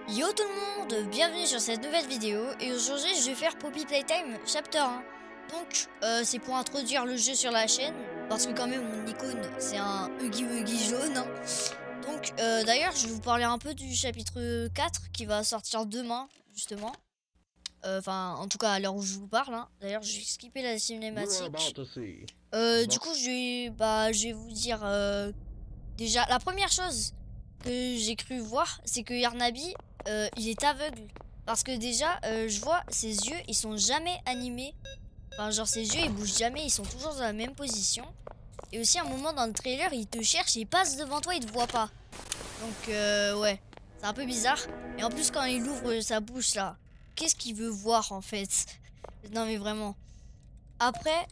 Yo tout le monde, bienvenue sur cette nouvelle vidéo et aujourd'hui je vais faire Poppy Playtime Chapter 1. Donc c'est pour introduire le jeu sur la chaîne parce que quand même mon icône c'est un Huggy Wuggy jaune hein. Donc d'ailleurs je vais vous parler un peu du chapitre 4 qui va sortir demain justement. Enfin en tout cas à l'heure où je vous parle hein. D'ailleurs je vais skipper la cinématique. Du coup je vais vous dire déjà la première chose que j'ai cru voir c'est que Yarnabi il est aveugle parce que déjà je vois ses yeux ils sont jamais animés, enfin genre ses yeux ils bougent jamais, ils sont toujours dans la même position. Et aussi à un moment dans le trailer il te cherche et il passe devant toi, il te voit pas, donc ouais c'est un peu bizarre. Et en plus quand il ouvre sa bouche là, qu'est-ce qu'il veut voir en fait? Non mais vraiment. Après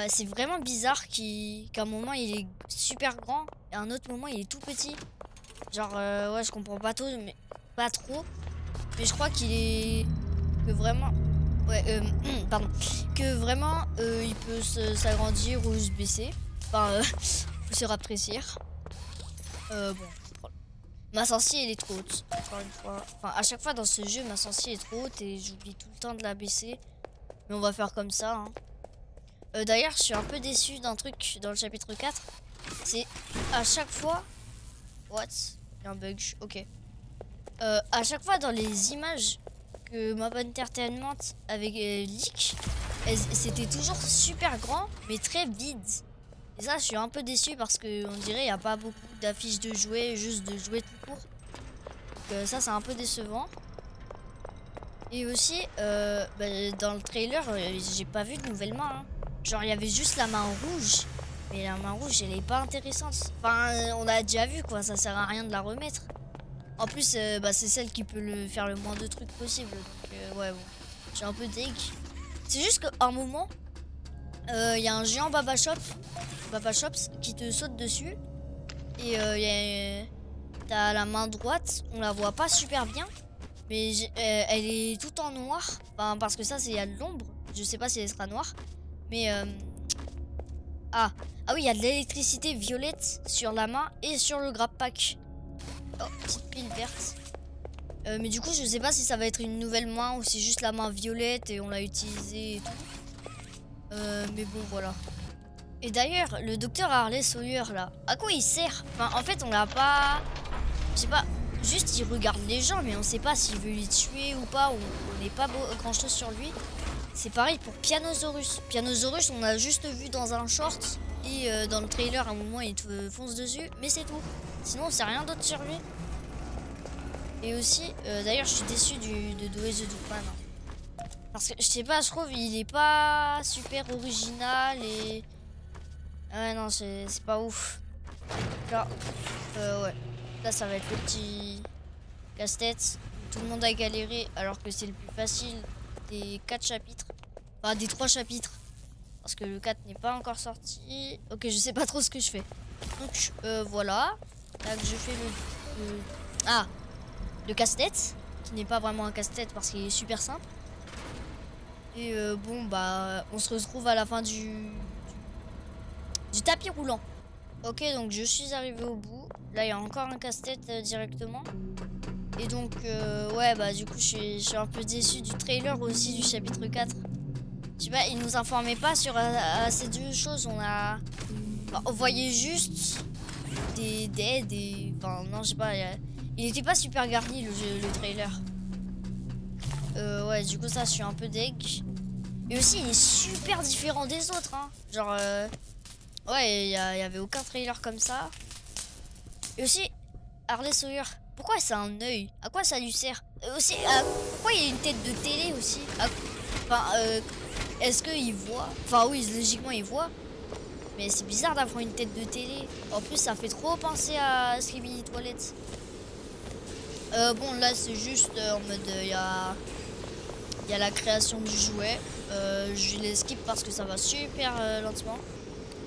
c'est vraiment bizarre qu'à un moment il est super grand et à un autre moment il est tout petit. Genre ouais je comprends pas trop, mais pas trop. Mais je crois qu'il est que vraiment ouais pardon, que vraiment il peut s'agrandir ou se baisser, enfin ou se rafraîchir. Bon, ma sensi elle est trop haute encore une fois. Enfin à chaque fois dans ce jeu ma sensi est trop haute et j'oublie tout le temps de la baisser. Mais on va faire comme ça hein. D'ailleurs je suis un peu déçu d'un truc dans le chapitre 4. C'est à chaque fois what, il y a un bug, ok. À chaque fois dans les images que Mob Entertainment avec leak, c'était toujours super grand mais très vide. Et ça je suis un peu déçu parce que on dirait il n'y a pas beaucoup d'affiches de jouets, juste de jouets tout court. Donc ça c'est un peu décevant. Et aussi dans le trailer j'ai pas vu de nouvelle main hein. Genre il y avait juste la main rouge, mais la main rouge elle est pas intéressante. Enfin on a déjà vu quoi, ça sert à rien de la remettre. En plus c'est celle qui peut faire le moins de trucs possible. Donc ouais bon, j'ai un peu deg. C'est juste qu'à un moment il y a un géant Baba Shops qui te saute dessus. Et t'as la main droite, on la voit pas super bien. Mais elle est tout en noir, enfin, parce que ça c'est il y a de l'ombre. Je sais pas si elle sera noire. Mais ah oui, il y a de l'électricité violette sur la main et sur le grab pack. Oh, petite pile verte. Mais du coup je sais pas si ça va être une nouvelle main ou si juste la main violette et on l'a utilisée et tout. Mais bon voilà. Et d'ailleurs le docteur Harley Sawyer là, à quoi il sert? Enfin en fait on l'a pas, je sais pas. Juste il regarde les gens mais on sait pas s'il veut les tuer ou pas, on n'est pas grand chose sur lui. C'est pareil pour Pianosaurus. Pianosaurus on a juste vu dans un short et dans le trailer à un moment il te fonce dessus, mais c'est tout. Sinon on sait rien d'autre sur lui. Et aussi d'ailleurs je suis déçu de Doe the Duckman hein. Parce que je sais pas, je trouve il est pas super original et ouais non c'est pas ouf. Là ouais. Là ça va être le petit casse-tête. Tout le monde a galéré alors que c'est le plus facile des 4 chapitres. Enfin des 3 chapitres. Parce que le 4 n'est pas encore sorti. Ok je sais pas trop ce que je fais. Donc voilà. Là je fais le casse-tête. Qui n'est pas vraiment un casse-tête parce qu'il est super simple. Et bon on se retrouve à la fin du tapis roulant. Ok donc je suis arrivé au bout. Là il y a encore un casse-tête directement. Et donc ouais du coup je suis un peu déçu du trailer aussi du chapitre 4. Je sais pas, il nous informait pas sur ces deux choses. On voyait juste des dead et enfin non je sais pas, il était pas super garni le trailer. Ouais du coup ça je suis un peu deg. Et aussi il est super différent des autres hein. Genre ouais il y avait aucun trailer comme ça. Et aussi Harley Sawyer, pourquoi c'est un œil? À quoi ça lui sert? Aussi, pourquoi il y a une tête de télé aussi? Enfin, est-ce qu'il voit? Enfin oui, logiquement il voit. Mais c'est bizarre d'avoir une tête de télé. En plus, ça fait trop penser à Skibidi Toilette. Bon, là c'est juste en mode il y a la création du jouet. Je les skip parce que ça va super lentement.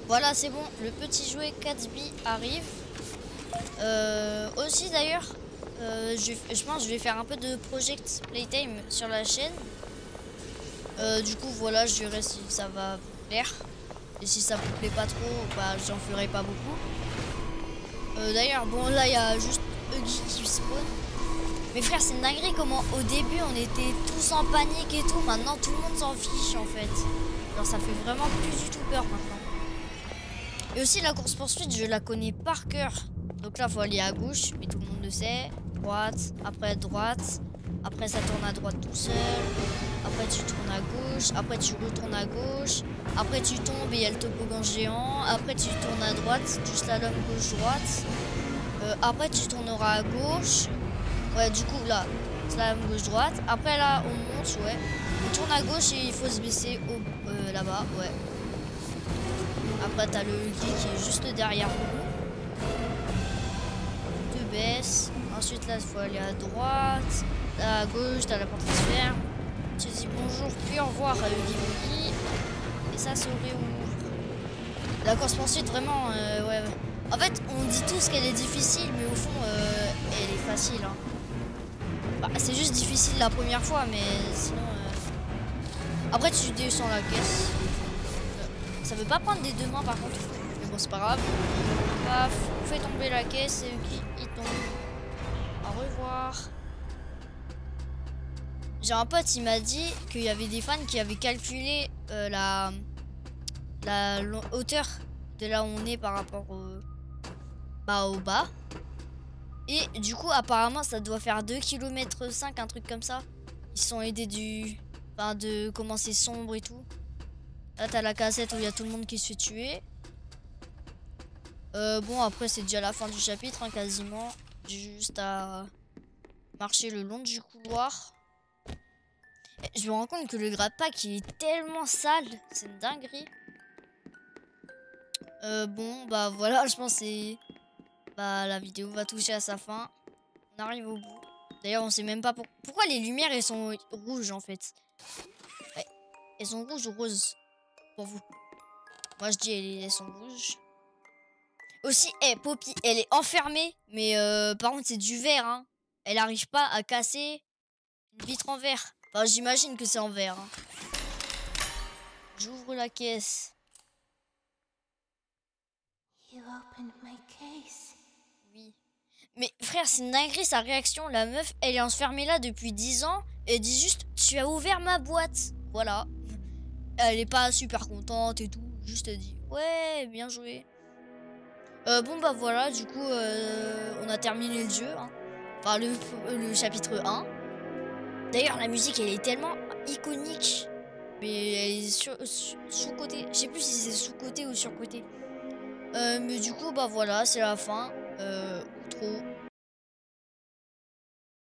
Voilà, c'est bon. Le petit jouet Catsby arrive. Aussi d'ailleurs je pense que je vais faire un peu de Project Playtime sur la chaîne. Du coup voilà, je verrai si ça va vous plaire. Et si ça vous plaît pas trop, j'en ferai pas beaucoup. D'ailleurs bon là il y a juste Huggy qui spawn. Mais frère, c'est une dinguerie comment au début on était tous en panique et tout. Maintenant tout le monde s'en fiche en fait. Genre ça fait vraiment plus du tout peur maintenant. Et aussi la course poursuite, je la connais par cœur. Donc là, faut aller à gauche, mais tout le monde le sait. Droite, après droite. Après ça tourne à droite tout seul. Après tu tournes à gauche. Après tu retournes à gauche. Après tu tombes et il y a le toboggan géant. Après tu tournes à droite, du slalom gauche-droite. Après tu tourneras à gauche. Ouais, du coup là, slalom gauche-droite. Après là, on monte, ouais. On tourne à gauche et il faut se baisser là-bas, ouais. Après t'as le huggy qui est juste derrière nous. Tu te baisses. Ensuite là il faut aller à droite. Là, à gauche t'as la porte qui se ferme. Tu dis bonjour puis au revoir à huggy wuggy. Et ça se réouvre. La course poursuite vraiment ouais. En fait on dit tous qu'elle est difficile mais au fond elle est facile hein. Bah, c'est juste difficile la première fois mais sinon après tu descends la caisse. Ça veut pas prendre des deux mains par contre. Mais bon, c'est pas grave. Paf, on fait tomber la caisse et il tombe. Au revoir. J'ai un pote, il m'a dit qu'il y avait des fans qui avaient calculé la hauteur de là où on est par rapport au bas. Et du coup, apparemment, ça doit faire 2,5 km, un truc comme ça. Ils se sont aidés de comment c'est sombre et tout. Là, t'as la cassette où il y a tout le monde qui se fait tuer. Bon, après, c'est déjà la fin du chapitre, hein, quasiment. J'ai juste à marcher le long du couloir. Et je me rends compte que le grab-pack, il est tellement sale. C'est une dinguerie. Bon, bah voilà, je pense que la vidéo va toucher à sa fin. On arrive au bout. D'ailleurs, on sait même pas pourquoi les lumières, elles sont rouges, en fait. Ouais. Elles sont rouges ou roses pour vous? Moi, je dis elles sont rouges. Aussi, Poppy, elle est enfermée, mais par contre, c'est du verre, hein. Elle n'arrive pas à casser une vitre en verre. Enfin, j'imagine que c'est en verre. Hein. J'ouvre la caisse. You opened my case. Oui. Mais frère, c'est une dinguerie sa réaction. La meuf, elle est enfermée là depuis 10 ans. Et elle dit juste, tu as ouvert ma boîte. Voilà. Elle est pas super contente et tout. Juste elle dit, ouais, bien joué. Bon bah voilà, du coup, on a terminé le jeu. Hein. Enfin, le chapitre 1. D'ailleurs, la musique, elle est tellement iconique. Mais elle est sous-côté. Je sais plus si c'est sous-côté ou sur-côté. Mais du coup, bah voilà, c'est la fin. Ou trop.